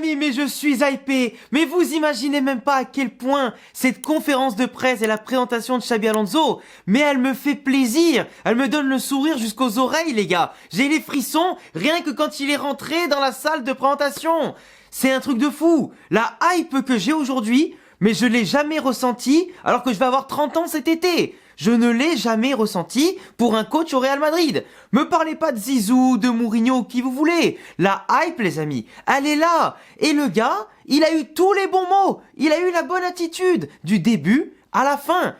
amis, mais je suis hypé. Mais vous imaginez même pas à quel point cette conférence de presse et la présentation de Xabi Alonso, mais elle me fait plaisir. Elle me donne le sourire jusqu'aux oreilles, les gars. J'ai les frissons rien que quand il est rentré dans la salle de présentation. C'est un truc de fou. La hype que j'ai aujourd'hui, mais je l'ai jamais ressenti alors que je vais avoir 30 ans cet été. Je ne l'ai jamais ressenti pour un coach au Real Madrid. Me parlez pas de Zizou, de Mourinho, qui vous voulez. La hype, les amis, elle est là. Et le gars, il a eu tous les bons mots. Il a eu la bonne attitude, du début à la fin.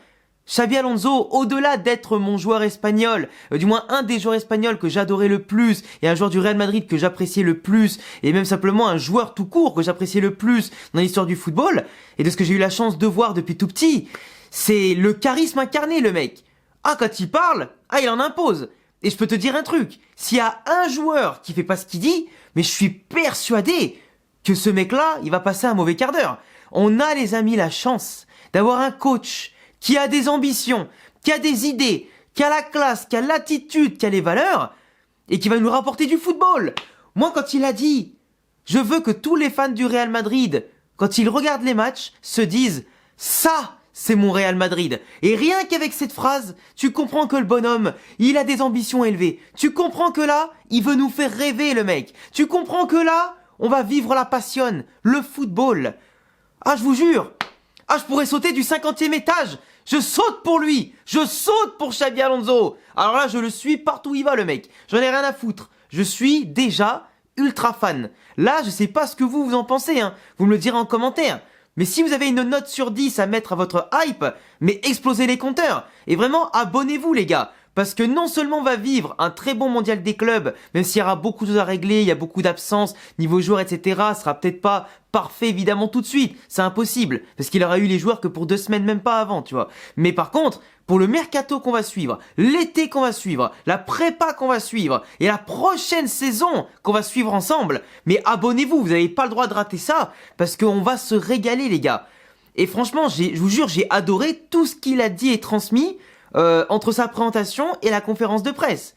Xabi Alonso, au-delà d'être mon joueur espagnol, du moins un des joueurs espagnols que j'adorais le plus, et un joueur du Real Madrid que j'appréciais le plus, et même simplement un joueur tout court que j'appréciais le plus dans l'histoire du football, et de ce que j'ai eu la chance de voir depuis tout petit, c'est le charisme incarné, le mec. Ah, quand il parle, il en impose. Et je peux te dire un truc, s'il y a un joueur qui fait pas ce qu'il dit, mais je suis persuadé que ce mec-là, il va passer un mauvais quart d'heure. On a, les amis, la chance d'avoir un coach qui a des ambitions, qui a des idées, qui a la classe, qui a l'attitude, qui a les valeurs, et qui va nous rapporter du football. Moi, quand il a dit, je veux que tous les fans du Real Madrid, quand ils regardent les matchs, se disent, ça, c'est mon Real Madrid. Et rien qu'avec cette phrase, tu comprends que le bonhomme, il a des ambitions élevées. Tu comprends que là, il veut nous faire rêver, le mec. Tu comprends que là, on va vivre la passion, le football. Ah, je vous jure. Ah, je pourrais sauter du 50e étage. Je saute pour lui. Je saute pour Xabi Alonso. Alors là, je le suis partout où il va, le mec. J'en ai rien à foutre. Je suis déjà ultra fan. Là, je sais pas ce que vous en pensez, hein. Vous me le direz en commentaire. Mais si vous avez une note sur 10 à mettre à votre hype, mais explosez les compteurs. Et vraiment, abonnez-vous, les gars. Parce que non seulement on va vivre un très bon mondial des clubs, même s'il y aura beaucoup de choses à régler, il y a beaucoup d'absences, niveau joueurs, etc. Ce sera peut-être pas parfait, évidemment, tout de suite. C'est impossible. Parce qu'il aura eu les joueurs que pour 2 semaines, même pas avant, tu vois. Mais par contre, pour le mercato qu'on va suivre, l'été qu'on va suivre, la prépa qu'on va suivre, et la prochaine saison qu'on va suivre ensemble, mais abonnez-vous, vous n'avez pas le droit de rater ça, parce qu'on va se régaler, les gars. Et franchement, je vous jure, j'ai adoré tout ce qu'il a dit et transmis, entre sa présentation et la conférence de presse.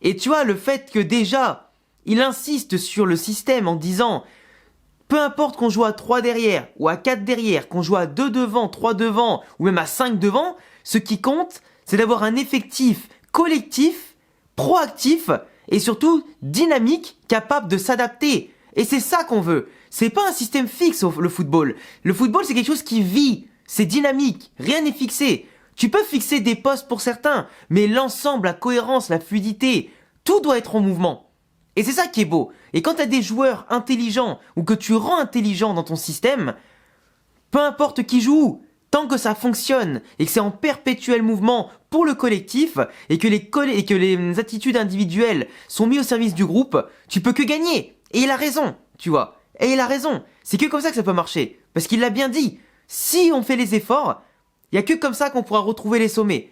Et tu vois, le fait que déjà, il insiste sur le système en disant, peu importe qu'on joue à 3 derrière, ou à 4 derrière, qu'on joue à 2 devant, 3 devant, ou même à 5 devant, ce qui compte, c'est d'avoir un effectif collectif, proactif, et surtout dynamique, capable de s'adapter. Et c'est ça qu'on veut. C'est pas un système fixe, le football. Le football, c'est quelque chose qui vit, c'est dynamique, rien n'est fixé. Tu peux fixer des postes pour certains, mais l'ensemble, la cohérence, la fluidité, tout doit être en mouvement. Et c'est ça qui est beau. Et quand tu as des joueurs intelligents, ou que tu rends intelligents dans ton système, peu importe qui joue, tant que ça fonctionne, et que c'est en perpétuel mouvement pour le collectif, et que les attitudes individuelles sont mises au service du groupe, tu peux que gagner. Et il a raison, tu vois. Et il a raison. C'est que comme ça que ça peut marcher. Parce qu'il l'a bien dit. Si on fait les efforts, il n'y a que comme ça qu'on pourra retrouver les sommets.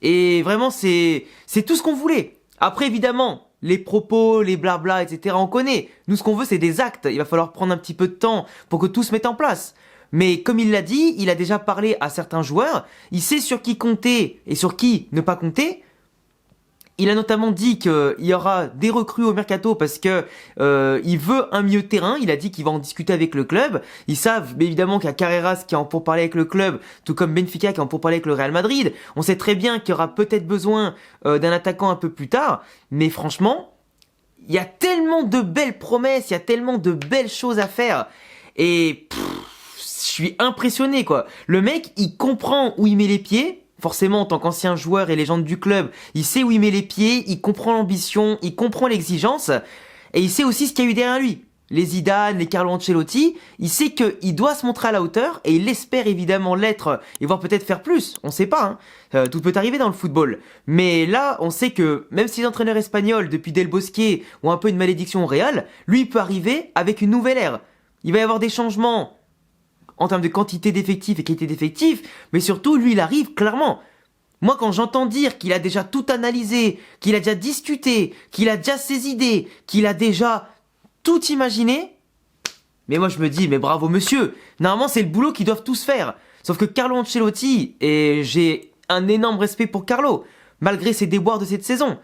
Et vraiment, c'est tout ce qu'on voulait. Après, évidemment, les propos, les blabla, etc., on connaît. Nous, ce qu'on veut, c'est des actes. Il va falloir prendre un petit peu de temps pour que tout se mette en place. Mais comme il l'a dit, il a déjà parlé à certains joueurs. Il sait sur qui compter et sur qui ne pas compter. Il a notamment dit qu'il y aura des recrues au mercato parce que il veut un milieu de terrain. Il a dit qu'il va en discuter avec le club. Ils savent évidemment qu'il y a Carreras qui est en pourparlers avec le club, tout comme Benfica qui est en pourparlers avec le Real Madrid. On sait très bien qu'il y aura peut-être besoin d'un attaquant un peu plus tard. Mais franchement, il y a tellement de belles promesses, il y a tellement de belles choses à faire. Et je suis impressionné, quoi. Le mec, il comprend où il met les pieds. Forcément, en tant qu'ancien joueur et légende du club, il sait où il met les pieds, il comprend l'ambition, il comprend l'exigence, et il sait aussi ce qu'il y a eu derrière lui. Les Zidane, les Carlo Ancelotti, il sait qu'il doit se montrer à la hauteur, et il espère évidemment l'être, et voire peut-être faire plus, on sait pas, hein. Tout peut arriver dans le football. Mais là, on sait que, même si les entraîneurs espagnols, depuis Del Bosque, ont un peu une malédiction au Real, lui, il peut arriver avec une nouvelle ère. Il va y avoir des changements en termes de quantité d'effectifs et qualité d'effectifs, mais surtout, lui, il arrive clairement. Moi, quand j'entends dire qu'il a déjà tout analysé, qu'il a déjà discuté, qu'il a déjà ses idées, qu'il a déjà tout imaginé, mais moi, je me dis, mais bravo, monsieur. Normalement, c'est le boulot qu'ils doivent tous faire. Sauf que Carlo Ancelotti, et j'ai un énorme respect pour Carlo, malgré ses déboires de cette saison,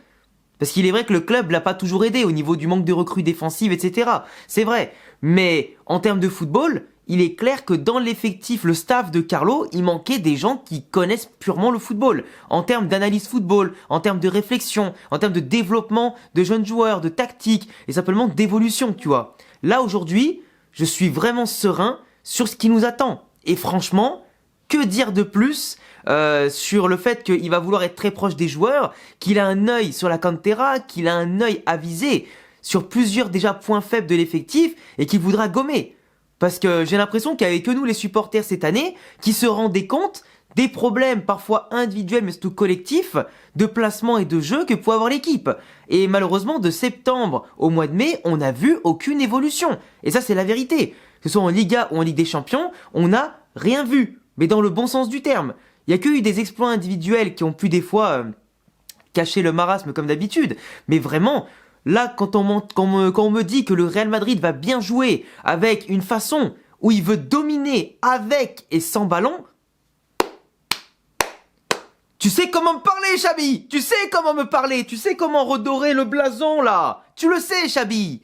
Parce qu'il est vrai que le club l'a pas toujours aidé au niveau du manque de recrues défensives, etc. C'est vrai. Mais en termes de football, il est clair que dans l'effectif, le staff de Carlo, il manquait des gens qui connaissent purement le football. En termes d'analyse football, en termes de réflexion, en termes de développement de jeunes joueurs, de tactique, et simplement d'évolution, tu vois. Là, aujourd'hui, je suis vraiment serein sur ce qui nous attend. Et franchement, que dire de plus sur le fait qu'il va vouloir être très proche des joueurs, qu'il a un œil sur la cantera, qu'il a un œil avisé sur plusieurs déjà points faibles de l'effectif et qu'il voudra gommer. Parce que j'ai l'impression qu'il n'y avait que nous les supporters cette année qui se rendaient compte des problèmes parfois individuels mais surtout collectifs de placement et de jeu que pouvait avoir l'équipe. Et malheureusement de septembre au mois de mai, on n'a vu aucune évolution. Et ça c'est la vérité. Que ce soit en Liga ou en Ligue des Champions, on n'a rien vu. Mais dans le bon sens du terme. Il n'y a que eu des exploits individuels qui ont pu des fois cacher le marasme comme d'habitude. Mais vraiment, là, quand on me dit que le Real Madrid va bien jouer avec une façon où il veut dominer avec et sans ballon, tu sais comment me parler, Chabi. Tu sais comment me parler. Tu sais comment redorer le blason, là. Tu le sais, Chabi.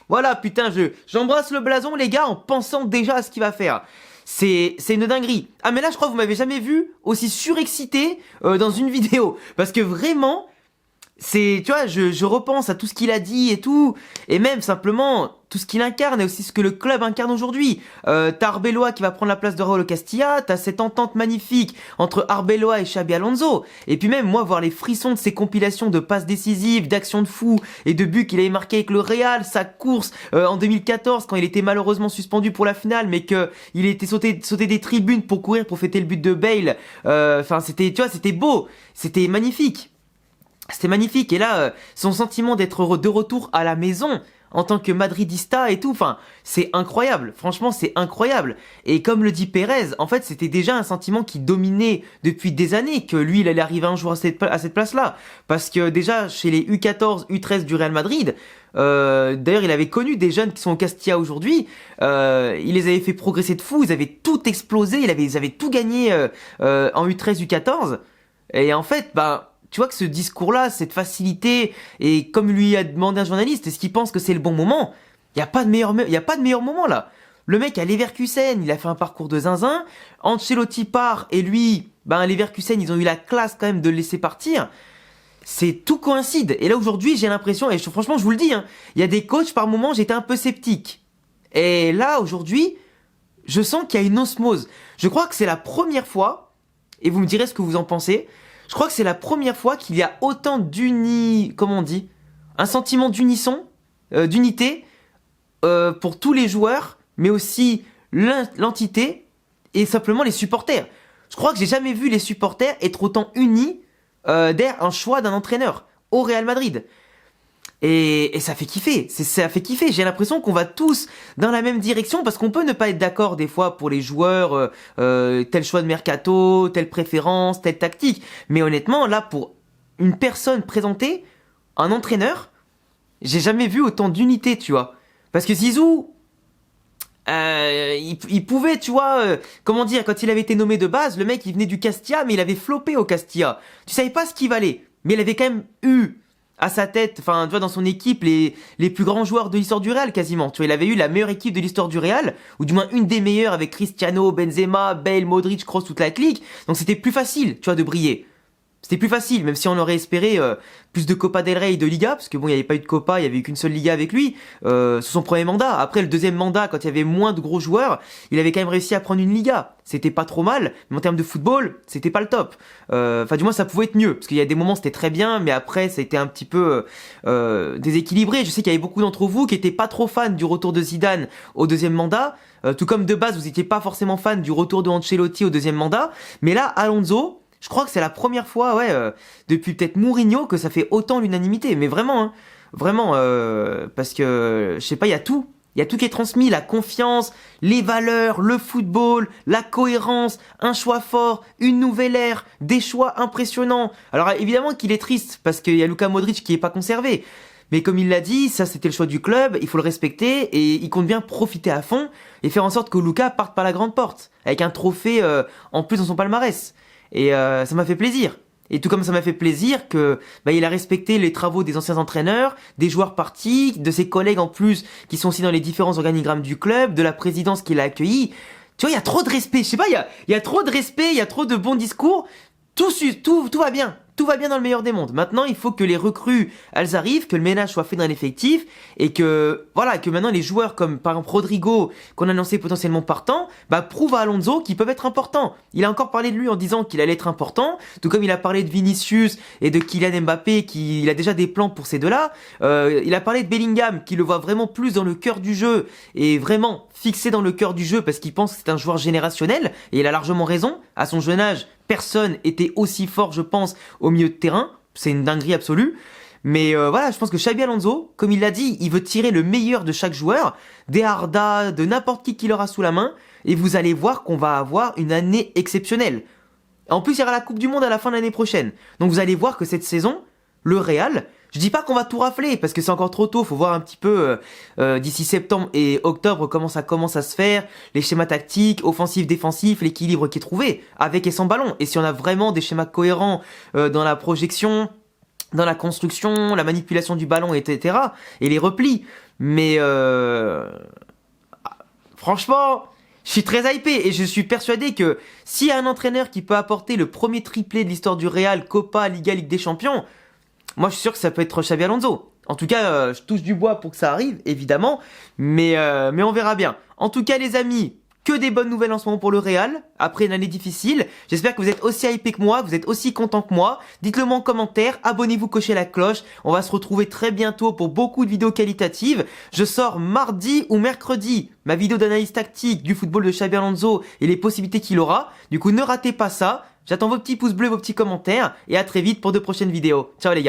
Voilà, putain, j'embrasse le blason, les gars, en pensant déjà à ce qu'il va faire. C'est une dinguerie. Ah mais là je crois que vous m'avez jamais vu aussi surexcité dans une vidéo. Parce que vraiment, tu vois, je repense à tout ce qu'il a dit et tout. Et même simplement tout ce qu'il incarne et aussi ce que le club incarne aujourd'hui. T'as Arbeloa qui va prendre la place de Raúl Castilla. T'as cette entente magnifique entre Arbeloa et Xabi Alonso. Et puis même moi voir les frissons de ces compilations de passes décisives, d'actions de fou et de buts qu'il avait marqué avec le Real, sa course en 2014 quand il était malheureusement suspendu pour la finale, mais que il était sauté des tribunes pour courir pour fêter le but de Bale. Enfin c'était, tu vois, c'était beau, c'était magnifique. C'était magnifique. Et là, son sentiment d'être de retour à la maison en tant que madridista et tout, enfin, c'est incroyable. Franchement, c'est incroyable. Et comme le dit Pérez, en fait, c'était déjà un sentiment qui dominait depuis des années, que lui, il allait arriver un jour à cette place-là. Parce que déjà, chez les U14, U13 du Real Madrid, d'ailleurs, il avait connu des jeunes qui sont au Castilla aujourd'hui, il les avait fait progresser de fou, ils avaient tout explosé, ils avaient tout gagné en U13, U14. Et en fait, tu vois que ce discours-là, cette facilité, et comme lui a demandé un journaliste, est-ce qu'il pense que c'est le bon moment? Il n'y a pas de meilleur moment là. Le mec à Leverkusen, il a fait un parcours de zinzin. Ancelotti part et lui, Leverkusen, ils ont eu la classe quand même de le laisser partir. C'est tout coïncide. Et là aujourd'hui, j'ai l'impression, et franchement, je vous le dis, il y a des coachs par moments, j'étais un peu sceptique. Et là aujourd'hui, je sens qu'il y a une osmose. Je crois que c'est la première fois, et vous me direz ce que vous en pensez. Je crois que c'est la première fois qu'il y a autant comment on dit, un sentiment d'unisson, d'unité pour tous les joueurs, mais aussi l'entité et simplement les supporters. Je crois que j'ai jamais vu les supporters être autant unis derrière un choix d'un entraîneur au Real Madrid. Et ça fait kiffer, ça fait kiffer. J'ai l'impression qu'on va tous dans la même direction parce qu'on peut ne pas être d'accord des fois pour les joueurs, tel choix de mercato, telle préférence, telle tactique. Mais honnêtement, là, pour une personne présentée, un entraîneur, j'ai jamais vu autant d'unité, tu vois. Parce que Zizou, il pouvait, tu vois, comment dire, quand il avait été nommé de base, le mec, il venait du Castilla, mais il avait floppé au Castilla. Tu savais pas ce qu'il valait, mais il avait quand même eu à sa tête, enfin, tu vois, dans son équipe, les plus grands joueurs de l'histoire du Real, quasiment. Tu vois, il avait eu la meilleure équipe de l'histoire du Real, ou du moins une des meilleures avec Cristiano, Benzema, Bale, Modric, Kroos, toute la clique. Donc c'était plus facile, tu vois, de briller. C'était plus facile, même si on aurait espéré plus de Copa del Rey et de Liga, parce que bon, il n'y avait pas eu de Copa, il y avait eu qu'une seule Liga avec lui, sous son premier mandat. Après, le deuxième mandat, quand il y avait moins de gros joueurs, il avait quand même réussi à prendre une Liga. C'était pas trop mal, mais en termes de football, c'était pas le top. Enfin, du moins, ça pouvait être mieux, parce qu'il y a des moments, c'était très bien, mais après, ça a été un petit peu déséquilibré. Je sais qu'il y avait beaucoup d'entre vous qui étaient pas trop fans du retour de Zidane au deuxième mandat, tout comme de base, vous étiez pas forcément fan du retour de Ancelotti au deuxième mandat, mais là, Alonso, je crois que c'est la première fois, depuis peut-être Mourinho, que ça fait autant l'unanimité. Mais vraiment, vraiment, parce que, je sais pas, il y a tout. Il y a tout qui est transmis, la confiance, les valeurs, le football, la cohérence, un choix fort, une nouvelle ère, des choix impressionnants. Alors évidemment qu'il est triste, parce qu'il y a Luka Modric qui est pas conservé. Mais comme il l'a dit, ça c'était le choix du club, il faut le respecter, et il compte bien profiter à fond, et faire en sorte que Luka parte par la grande porte, avec un trophée en plus dans son palmarès. Et ça m'a fait plaisir. Et tout comme ça m'a fait plaisir que il a respecté les travaux des anciens entraîneurs, des joueurs partis, de ses collègues en plus qui sont aussi dans les différents organigrammes du club, de la présidence qu'il a accueillie. Tu vois, il y a trop de respect. Je sais pas, il y a trop de respect, il y a trop de bons discours. Tout va bien. Tout va bien dans le meilleur des mondes. Maintenant, il faut que les recrues, elles arrivent, que le ménage soit fait dans l'effectif et que, voilà, que maintenant les joueurs comme, par exemple, Rodrigo, qu'on a annoncé potentiellement partant, prouvent à Alonso qu'ils peuvent être importants. Il a encore parlé de lui en disant qu'il allait être important, tout comme il a parlé de Vinicius et de Kylian Mbappé, il a déjà des plans pour ces deux-là. Il a parlé de Bellingham, qui le voit vraiment plus dans le cœur du jeu et vraiment fixé dans le cœur du jeu parce qu'il pense que c'est un joueur générationnel et il a largement raison. À son jeune âge, personne était aussi fort, je pense, au milieu de terrain. C'est une dinguerie absolue. Mais voilà, je pense que Xabi Alonso, comme il l'a dit, il veut tirer le meilleur de chaque joueur, des Arda, de n'importe qui l'aura sous la main, et vous allez voir qu'on va avoir une année exceptionnelle. En plus, il y aura la Coupe du Monde à la fin de l'année prochaine. Donc vous allez voir que cette saison, le Real, je dis pas qu'on va tout rafler, parce que c'est encore trop tôt, faut voir un petit peu d'ici septembre et octobre comment ça commence à se faire, les schémas tactiques, offensifs, défensifs, l'équilibre qui est trouvé, avec et sans ballon. Et si on a vraiment des schémas cohérents dans la projection, dans la construction, la manipulation du ballon, etc. et les replis. Mais franchement, je suis très hypé et je suis persuadé que s'il y a un entraîneur qui peut apporter le premier triplé de l'histoire du Real, Copa, Liga, Ligue des Champions, moi je suis sûr que ça peut être Xabi Alonso. En tout cas, je touche du bois pour que ça arrive, évidemment, mais on verra bien. En tout cas, les amis, que des bonnes nouvelles en ce moment pour le Real, après une année difficile. J'espère que vous êtes aussi hypés que moi, que vous êtes aussi contents que moi. Dites-le moi en commentaire, abonnez-vous, cochez la cloche. On va se retrouver très bientôt pour beaucoup de vidéos qualitatives. Je sors mardi ou mercredi ma vidéo d'analyse tactique du football de Xabi Alonso et les possibilités qu'il aura. Du coup, ne ratez pas ça. J'attends vos petits pouces bleus, vos petits commentaires et à très vite pour de prochaines vidéos. Ciao les gars.